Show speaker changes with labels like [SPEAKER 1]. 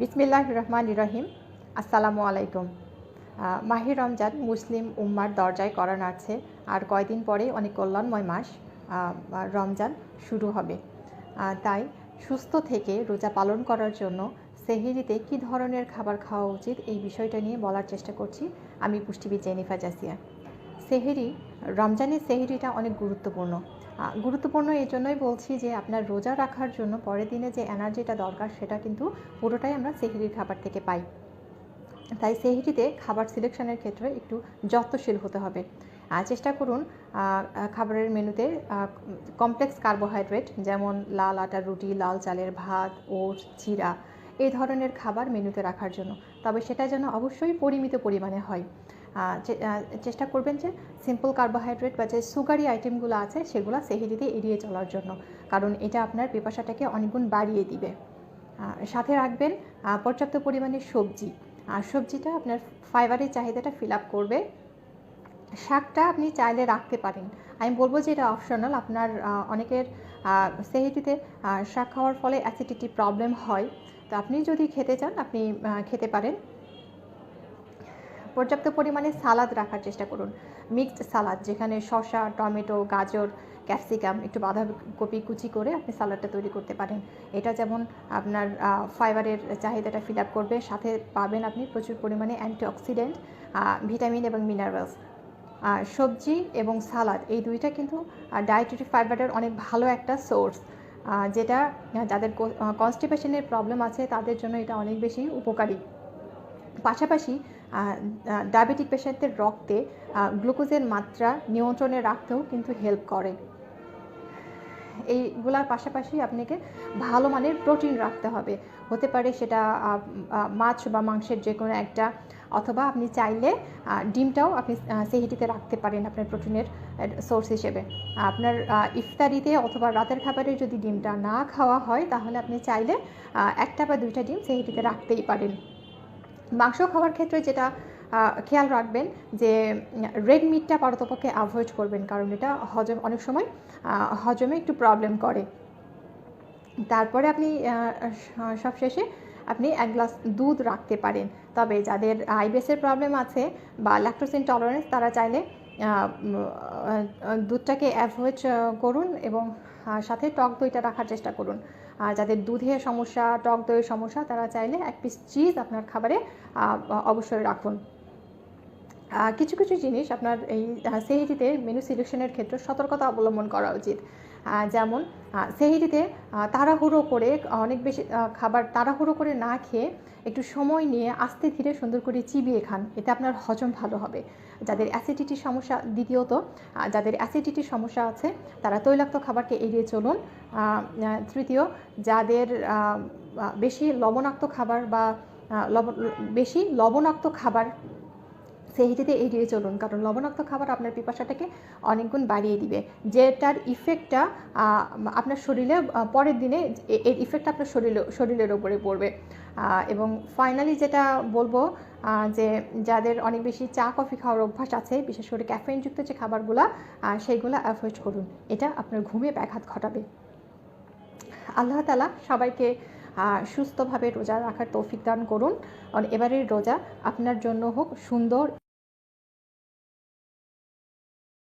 [SPEAKER 1] বিসমিল্লাহির রহমানির রহিম। আসসালামু আলাইকুম। মাহে রমজান মুসলিম উম্মার দরজায় করা নাড়ছে। আর কয়দিন পরে অনেক কল্যাণময় মাস রমজান শুরু হবে। তাই সুস্থ থেকে রোজা পালন করার জন্য সেহরিতে কী ধরনের খাবার খাওয়া উচিত এই বিষয়টা নিয়ে বলার চেষ্টা করছি আমি পুষ্টিবিদ জেনিফার জেসিয়া। রমজানের সেহরিটা অনেক গুরুত্বপূর্ণ এই জন্যই বলছি যে আপনার রোজা রাখার জন্য পরের দিনে যে এনার্জিটা দরকার সেটা কিন্তু পুরোটাই আমরা সেহরির খাবার থেকে পাই। তাই সেহরিতে খাবার সিলেকশনের ক্ষেত্রে একটু যত্নশীল হতে হবে। চেষ্টা করুন খাবারের মেনুতে কমপ্লেক্স কার্বোহাইড্রেট যেমন লাল আটার রুটি, লাল চালের ভাত, ওটস, চিরা এই ধরনের খাবার মেনুতে রাখার জন্য। তবে সেটা যেন অবশ্যই পরিমিত পরিমাণে হয়। চেষ্টা করবেন যে সিম্পল কার্বোহাইড্রেট বা যে সুগারি আইটেমগুলো আছে সেগুলো সেহরিতে এড়িয়ে চলার জন্য, কারণ এটা আপনার পিপাসাটাকে অনেকগুণ বাড়িয়ে দিবে। সাথে রাখবেন পর্যাপ্ত পরিমাণে সবজি। সবজিটা আপনার ফাইবারের চাহিদাটা ফিল আপ করবে। শাকটা আপনি চাইলে রাখতে পারেন, আমি বলবো যে এটা অপশনাল। আপনার অনেকের সেহরিতে শাক খাওয়ার ফলে অ্যাসিডিটি প্রবলেম হয়, তো আপনি যদি খেতে চান আপনি খেতে পারেন। পর্যাপ্ত পরিমাণে সালাদ রাখার চেষ্টা করুন, মিক্সড সালাদ যেখানে শসা, টমেটো, গাজর, ক্যাপসিকাম, একটু বাঁধাকপি কুচি করে আপনি সালাদটা তৈরি করতে পারেন। এটা যেমন আপনার ফাইবারের চাহিদাটা ফিল আপ করবে, সাথে পাবেন আপনি প্রচুর পরিমাণে অ্যান্টিঅক্সিডেন্ট, ভিটামিন এবং মিনারেলস। সবজি এবং সালাদ এই দুইটা কিন্তু ডায়েটারি ফাইবারের অনেক ভালো একটা সোর্স, যেটা যাদের কনস্টিপেশনের প্রবলেম আছে তাদের জন্য এটা অনেক বেশি উপকারী। পাশাপাশি ডায়াবেটিক পেশেন্টদের রক্তে গ্লুকোজের মাত্রা নিয়ন্ত্রণে রাখতেও কিন্তু হেল্প করে। এইগুলার পাশাপাশি আপনাকে ভালো মানের প্রোটিন রাখতে হবে। হতে পারে সেটা মাছ বা মাংসের যে কোনো একটা, অথবা আপনি চাইলে ডিমটাও আপনি সেহরিতে রাখতে পারেন আপনার প্রোটিনের সোর্স হিসেবে। আপনার ইফতারিতে অথবা রাতের খাবারে যদি ডিমটা না খাওয়া হয় তাহলে আপনি চাইলে একটা বা দুইটা ডিম সেহরিতে রাখতেই পারেন। মাংস খাওয়ার ক্ষেত্রে যেটা খেয়াল রাখবেন যে রেড মিটটা পারতপক্ষে অ্যাভয়েড করবেন, কারণ এটা অনেক সময় হজমে একটু প্রবলেম করে। তারপরে আপনি সবশেষে আপনি এক গ্লাস দুধ রাখতে পারেন। তবে যাদের আইবিএসের প্রবলেম আছে বা ল্যাকটোজ ইনটলারেন্স তারা চাইলে দুধটাকে অ্যাভয়েড করুন এবং সাথে টক দইটা রাখার চেষ্টা করুন। যাদের দুধের সমস্যা, টক দইয়ের সমস্যা, তারা চাইলে এক পিস চিজ আপনার খাবারে অবশ্যই রাখুন। কিছু কিছু জিনিস আপনার এই সেহরিতে মেনু সিলেকশনের ক্ষেত্রে সতর্কতা অবলম্বন করা উচিত। যেমন সেহরিতে তাড়াহুড়ো করে অনেক বেশি খাবার তাড়াহুড়ো করে না খেয়ে একটু সময় নিয়ে আস্তে ধীরে সুন্দর করে চিবিয়ে খান, এতে আপনার হজম ভালো হবে। যাদের অ্যাসিডিটির সমস্যা, দ্বিতীয়ত যাদের অ্যাসিডিটির সমস্যা আছে তারা তৈলাক্ত খাবারকে এড়িয়ে চলুন। তৃতীয়, যাদের বেশি লবণাক্ত খাবার বা বেশি লবণাক্ত খাবার সেহরিতে এড়িয়ে চলুন, কারণ লবণাক্ত খাবার আপনার পিপাসাটাকে অনেকগুণ বাড়িয়ে দিবে, যেটার ইফেক্টটা আপনার শরীরে পরের দিনে এর ইফেক্টটা আপনার শরীরের ওপরে পড়বে। এবং ফাইনালি যেটা বলবো যে যাদের অনেক বেশি চা কফি খাওয়ার অভ্যাস আছে, বিশেষ করে ক্যাফেইনযুক্ত যে খাবারগুলো সেইগুলো অ্যাভয়েড করুন, এটা আপনার ঘুমে ব্যাঘাত ঘটাবে। আল্লাহ তাআলা সবাইকে সুস্থভাবে রোজা রাখার তৌফিক দান করুন। এবারের রোজা আপনার জন্য হোক সুন্দর।